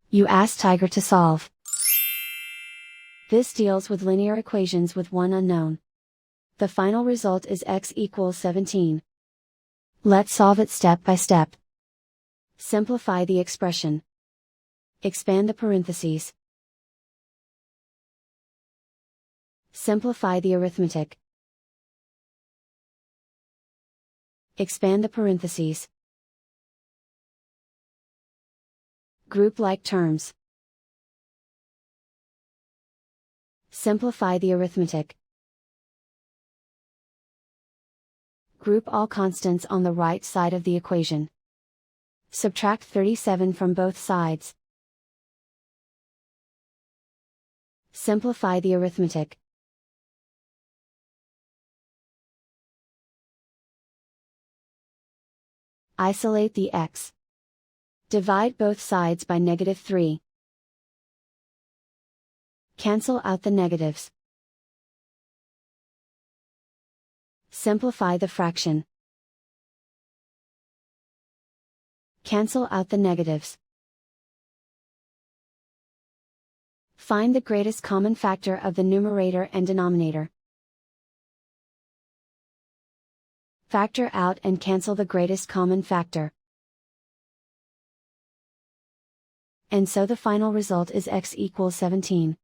You ask Tiger to solve. This deals with linear equations with one unknown. The final result is x equals 17. Let's solve it step by step. Simplify the expression. Expand the parentheses. Simplify the arithmetic. Expand the parentheses. Group like terms. Simplify the arithmetic. Group all constants on the right side of the equation. Subtract 37 from both sides. Simplify the arithmetic. Isolate the x. Divide both sides by -3. Cancel out the negatives. Simplify the fraction. Cancel out the negatives. Find the greatest common factor of the numerator and denominator. Factor out and cancel the greatest common factor. And so the final result is x equals 17.